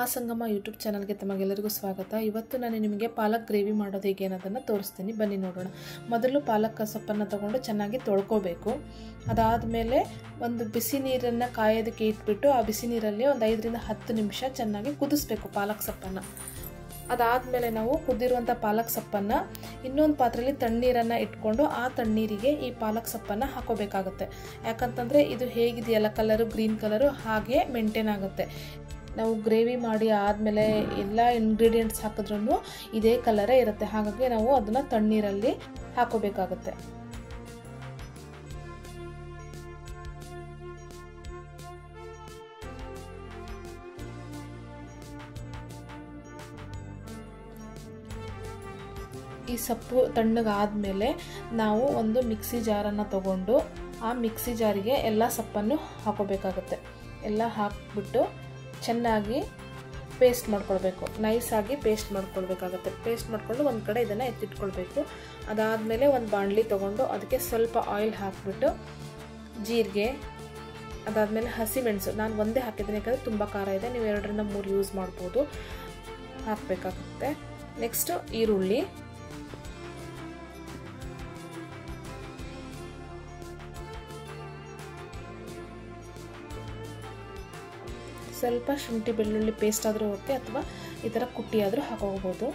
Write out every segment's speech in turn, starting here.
ಮಹಾಸಂಗಮ YouTube ಚಾನಲ್ಗೆ ತಮಗೆಲ್ಲರಿಗೂ ಸ್ವಾಗತ. ಇವತ್ತು ನಾನು ನಿಮಗೆ ಪಾಲಕ್ ಗ್ರೇವಿ ಮಾಡೋದು ಹೇಗೆ ಅನ್ನೋದನ್ನು ತೋರಿಸ್ತೀನಿ, ಬನ್ನಿ ನೋಡೋಣ. ಮೊದಲು ಪಾಲಕ್ ಸೊಪ್ಪನ್ನು ತಗೊಂಡು ಚೆನ್ನಾಗಿ ತೊಳ್ಕೋಬೇಕು. ಅದಾದಮೇಲೆ ಒಂದು ಬಿಸಿ ನೀರನ್ನು ಕಾಯೋದಕ್ಕೆ ಇಟ್ಬಿಟ್ಟು ಆ ಬಿಸಿ ನೀರಲ್ಲಿ ಒಂದು 5 ರಿಂದ 10 ನಿಮಿಷ ಚೆನ್ನಾಗಿ ಕುದಿಸ್ಬೇಕು ಪಾಲಕ್ ಸೊಪ್ಪನ್ನು. ಅದಾದಮೇಲೆ ನಾವು ಕುದಿರುವಂಥ ಪಾಲಕ್ ಸೊಪ್ಪನ್ನು ಇನ್ನೊಂದು ಪಾತ್ರೆಯಲ್ಲಿ ತಣ್ಣೀರನ್ನು ಇಟ್ಕೊಂಡು ಆ ತಣ್ಣೀರಿಗೆ ಈ ಪಾಲಕ್ ಸೊಪ್ಪನ್ನು ಹಾಕೋಬೇಕಾಗುತ್ತೆ. ಯಾಕಂತಂದರೆ ಇದು ಹೇಗಿದೆಯಲ್ಲ ಕಲರು, ಗ್ರೀನ್ ಕಲರು ಹಾಗೆ ಮೇಂಟೈನ್ ಆಗುತ್ತೆ. ನಾವು ಗ್ರೇವಿ ಮಾಡಿ ಆದಮೇಲೆ ಎಲ್ಲ ಇಂಗ್ರೀಡಿಯೆಂಟ್ಸ್ ಹಾಕಿದ್ರೂ ಇದೇ ಕಲರೇ ಇರುತ್ತೆ. ಹಾಗಾಗಿ ನಾವು ಅದನ್ನು ತಣ್ಣೀರಲ್ಲಿ ಹಾಕೋಬೇಕಾಗುತ್ತೆ. ಈ ಸೊಪ್ಪು ತಣ್ಣಗಾದ್ಮೇಲೆ ನಾವು ಒಂದು ಮಿಕ್ಸಿ ಜಾರನ್ನು ತಗೊಂಡು ಆ ಮಿಕ್ಸಿ ಜಾರಿಗೆ ಎಲ್ಲ ಸೊಪ್ಪನ್ನು ಹಾಕೋಬೇಕಾಗುತ್ತೆ. ಎಲ್ಲ ಹಾಕ್ಬಿಟ್ಟು ಚೆನ್ನಾಗಿ ಪೇಸ್ಟ್ ಮಾಡ್ಕೊಳ್ಬೇಕು, ನೈಸಾಗಿ ಪೇಸ್ಟ್ ಮಾಡ್ಕೊಳ್ಬೇಕಾಗತ್ತೆ. ಪೇಸ್ಟ್ ಮಾಡಿಕೊಂಡು ಒಂದು ಕಡೆ ಇದನ್ನು ಎತ್ತಿಟ್ಕೊಳ್ಬೇಕು. ಅದಾದಮೇಲೆ ಒಂದು ಬಾಣಲಿ ತೊಗೊಂಡು ಅದಕ್ಕೆ ಸ್ವಲ್ಪ ಆಯಿಲ್ ಹಾಕ್ಬಿಟ್ಟು ಜೀರಿಗೆ, ಅದಾದಮೇಲೆ ಹಸಿಮೆಣಸು, ನಾನು ಒಂದೇ ಹಾಕಿದ್ದೀನಿ ಯಾಕಂದರೆ ತುಂಬ ಖಾರ ಇದೆ, ನೀವು 2 ರಿಂದ 3 ಯೂಸ್ ಮಾಡ್ಬೋದು, ಹಾಕಬೇಕಾಗುತ್ತೆ. ನೆಕ್ಸ್ಟು ಈರುಳ್ಳಿ, ಸ್ವಲ್ಪ ಶುಂಠಿ ಬೆಳ್ಳುಳ್ಳಿ ಪೇಸ್ಟ್ ಆದರೂ ಓಕೆ, ಅಥವಾ ಈ ಥರ ಕುಟ್ಟಿ ಆದರೂ ಹಾಕೋಬೋದು.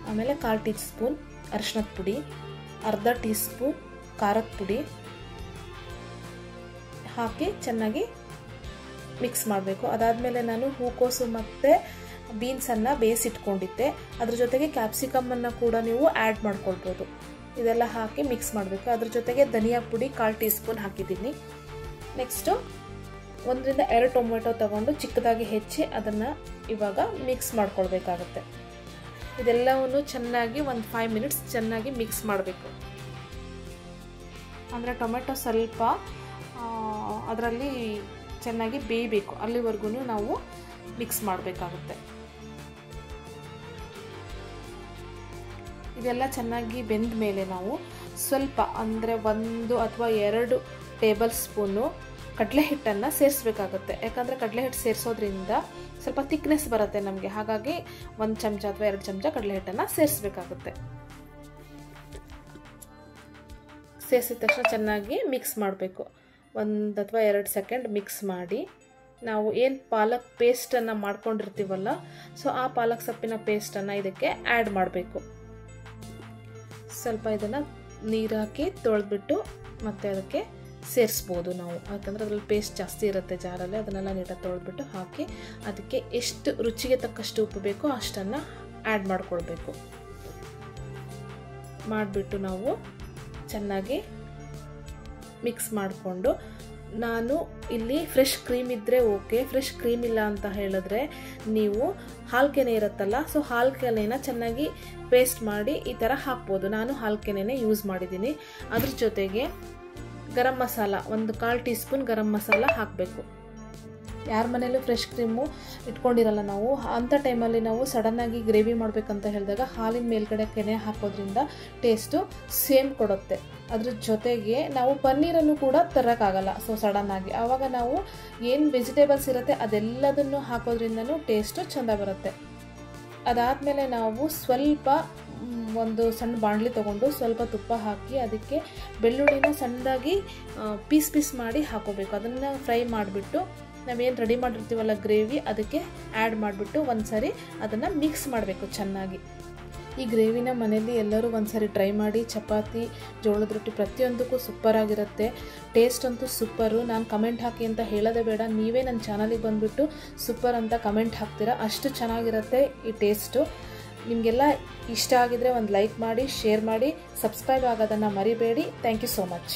ಆಮೇಲೆ 1/4 ಟೀ ಸ್ಪೂನ್ ಅರಿಶಿಣದ ಪುಡಿ, ಅರ್ಧ ಟೀ ಸ್ಪೂನ್ ಖಾರದ ಪುಡಿ ಹಾಕಿ ಚೆನ್ನಾಗಿ ಮಿಕ್ಸ್ ಮಾಡಬೇಕು. ಅದಾದಮೇಲೆ ನಾನು ಹೂಕೋಸು ಮತ್ತು ಬೀನ್ಸನ್ನು ಬೇಯಿಸಿಟ್ಕೊಂಡಿದ್ದೆ, ಅದ್ರ ಜೊತೆಗೆ ಕ್ಯಾಪ್ಸಿಕಮನ್ನು ಕೂಡ ನೀವು ಆ್ಯಡ್ ಮಾಡ್ಕೊಳ್ಬೋದು. ಇದೆಲ್ಲ ಹಾಕಿ ಮಿಕ್ಸ್ ಮಾಡಬೇಕು. ಅದ್ರ ಜೊತೆಗೆ ಧನಿಯಾ ಪುಡಿ 1/4 ಟೀ ಸ್ಪೂನ್ ಹಾಕಿದ್ದೀನಿ. ನೆಕ್ಸ್ಟು 1 ರಿಂದ 2 ಟೊಮೆಟೊ ತಗೊಂಡು ಚಿಕ್ಕದಾಗಿ ಹೆಚ್ಚಿ ಅದನ್ನು ಇವಾಗ ಮಿಕ್ಸ್ ಮಾಡ್ಕೊಳ್ಬೇಕಾಗತ್ತೆ. ಇದೆಲ್ಲವನ್ನು ಚೆನ್ನಾಗಿ ಒಂದು 5 ಮಿನಿಟ್ಸ್ ಚೆನ್ನಾಗಿ ಮಿಕ್ಸ್ ಮಾಡಬೇಕು. ಅಂದರೆ ಟೊಮೆಟೊ ಸ್ವಲ್ಪ ಅದರಲ್ಲಿ ಚೆನ್ನಾಗಿ ಬೇಯಬೇಕು, ಅಲ್ಲಿವರೆಗೂ ನಾವು ಮಿಕ್ಸ್ ಮಾಡಬೇಕಾಗುತ್ತೆ. ಇದೆಲ್ಲ ಚೆನ್ನಾಗಿ ಬೆಂದ ಮೇಲೆ ನಾವು ಸ್ವಲ್ಪ ಅಂದರೆ 1 ಅಥವಾ 2 ಟೇಬಲ್ ಸ್ಪೂನು ಕಡಲೆ ಹಿಟ್ಟನ್ನು ಸೇರಿಸಬೇಕಾಗುತ್ತೆ. ಯಾಕಂದರೆ ಕಡಲೆ ಹಿಟ್ಟು ಸೇರಿಸೋದ್ರಿಂದ ಸ್ವಲ್ಪ ಥಿಕ್ನೆಸ್ ಬರುತ್ತೆ ನಮಗೆ, ಹಾಗಾಗಿ 1 ಚಮಚ ಅಥವಾ 2 ಚಮಚ ಕಡಲೆ ಹಿಟ್ಟನ್ನು ಸೇರಿಸಬೇಕಾಗುತ್ತೆ. ಸೇರಿಸಿದ ತಕ್ಷಣ ಚೆನ್ನಾಗಿ ಮಿಕ್ಸ್ ಮಾಡಬೇಕು. 1 ಅಥವಾ 2 ಸೆಕೆಂಡ್ ಮಿಕ್ಸ್ ಮಾಡಿ ನಾವು ಏನು ಪಾಲಕ್ ಪೇಸ್ಟನ್ನು ಮಾಡ್ಕೊಂಡಿರ್ತೀವಲ್ಲ, ಸೊ ಆ ಪಾಲಕ್ ಸೊಪ್ಪಿನ ಪೇಸ್ಟನ್ನು ಇದಕ್ಕೆ ಆ್ಯಡ್ ಮಾಡಬೇಕು. ಸ್ವಲ್ಪ ಇದನ್ನು ನೀರು ಹಾಕಿ ತೊಳೆದ್ಬಿಟ್ಟು ಮತ್ತೆ ಅದಕ್ಕೆ ಸೇರಿಸ್ಬೋದು ನಾವು, ಯಾಕಂದರೆ ಅದರಲ್ಲಿ ಪೇಸ್ಟ್ ಜಾಸ್ತಿ ಇರುತ್ತೆ ಜಾರಲ್ಲಿ. ಅದನ್ನೆಲ್ಲ ನೀಟಾಗಿ ತೊಳೆದ್ಬಿಟ್ಟು ಹಾಕಿ ಅದಕ್ಕೆ ಎಷ್ಟು ರುಚಿಗೆ ತಕ್ಕಷ್ಟು ಉಪ್ಪು ಬೇಕೋ ಅಷ್ಟನ್ನು ಆ್ಯಡ್ ಮಾಡ್ಕೊಳ್ಬೇಕು. ಮಾಡಿಬಿಟ್ಟು ನಾವು ಚೆನ್ನಾಗಿ ಮಿಕ್ಸ್ ಮಾಡಿಕೊಂಡು, ನಾನು ಇಲ್ಲಿ ಫ್ರೆಶ್ ಕ್ರೀಮ್ ಇದ್ದರೆ ಓಕೆ, ಫ್ರೆಶ್ ಕ್ರೀಮ್ ಇಲ್ಲ ಅಂತ ಹೇಳಿದ್ರೆ ನೀವು ಹಾಲು ಕೆನೆ ಇರುತ್ತಲ್ಲ, ಸೊ ಹಾಲು ಕೆನೆನ ಚೆನ್ನಾಗಿ ಪೇಸ್ಟ್ ಮಾಡಿ ಈ ಥರ ಹಾಕ್ಬೋದು. ನಾನು ಹಾಲು ಕೆನೆನೇ ಯೂಸ್ ಮಾಡಿದ್ದೀನಿ. ಅದ್ರ ಜೊತೆಗೆ ಗರಂ ಮಸಾಲ 1/4 ಟೀ ಸ್ಪೂನ್ ಗರಂ ಮಸಾಲ ಹಾಕಬೇಕು. ಯಾರ ಮನೇಲೂ ಫ್ರೆಶ್ ಕ್ರೀಮು ಇಟ್ಕೊಂಡಿರಲ್ಲ ನಾವು, ಅಂಥ ಟೈಮಲ್ಲಿ ನಾವು ಸಡನ್ನಾಗಿ ಗ್ರೇವಿ ಮಾಡಬೇಕಂತ ಹೇಳಿದಾಗ ಹಾಲಿನ ಮೇಲ್ಗಡೆ ಕೆನೆ ಹಾಕೋದ್ರಿಂದ ಟೇಸ್ಟು ಸೇಮ್ ಕೊಡುತ್ತೆ. ಅದ್ರ ಜೊತೆಗೆ ನಾವು ಪನ್ನೀರನ್ನು ಕೂಡ ತರೋಕ್ಕಾಗಲ್ಲ ಸೊ ಸಡನ್ನಾಗಿ, ಆವಾಗ ನಾವು ಏನು ವೆಜಿಟೇಬಲ್ಸ್ ಇರುತ್ತೆ ಅದೆಲ್ಲದನ್ನು ಹಾಕೋದ್ರಿಂದನೂ ಟೇಸ್ಟು ಚೆಂದ ಬರುತ್ತೆ. ಅದಾದಮೇಲೆ ನಾವು ಸ್ವಲ್ಪ ಒಂದು ಸಣ್ಣ ಬಾಣಲಿ ತೊಗೊಂಡು ಸ್ವಲ್ಪ ತುಪ್ಪ ಹಾಕಿ ಅದಕ್ಕೆ ಬೆಳ್ಳುಳ್ಳಿನ ಸಣ್ಣದಾಗಿ ಪೀಸ್ ಮಾಡಿ ಹಾಕೋಬೇಕು. ಅದನ್ನು ಫ್ರೈ ಮಾಡಿಬಿಟ್ಟು ನಾವೇನು ರೆಡಿ ಮಾಡಿರ್ತೀವಲ್ಲ ಗ್ರೇವಿ, ಅದಕ್ಕೆ ಆ್ಯಡ್ ಮಾಡಿಬಿಟ್ಟು ಒಂದು ಸಾರಿ ಅದನ್ನು ಮಿಕ್ಸ್ ಮಾಡಬೇಕು ಚೆನ್ನಾಗಿ. ಈ ಗ್ರೇವಿನ ಮನೆಯಲ್ಲಿ ಎಲ್ಲರೂ ಒಂದು ಸಾರಿ ಟ್ರೈ ಮಾಡಿ. ಚಪಾತಿ, ಜೋಳದ ರೊಟ್ಟಿ ಪ್ರತಿಯೊಂದಕ್ಕೂ ಸೂಪರಾಗಿರುತ್ತೆ. ಟೇಸ್ಟ್ ಅಂತೂ ಸೂಪರು. ನಾನು ಕಮೆಂಟ್ ಹಾಕಿ ಅಂತ ಹೇಳೋದೇ ಬೇಡ, ನೀವೇ ನನ್ನ ಚಾನಲಿಗೆ ಬಂದುಬಿಟ್ಟು ಸೂಪರ್ ಅಂತ ಕಮೆಂಟ್ ಹಾಕ್ತೀರಾ, ಅಷ್ಟು ಚೆನ್ನಾಗಿರುತ್ತೆ ಈ ಟೇಸ್ಟು. ನಿಮಗೆಲ್ಲ ಇಷ್ಟ ಆಗಿದರೆ ಒಂದು ಲೈಕ್ ಮಾಡಿ, ಶೇರ್ ಮಾಡಿ, ಸಬ್ಸ್ಕ್ರೈಬ್ ಆಗೋದನ್ನು ಮರಿಬೇಡಿ. Thank you so much.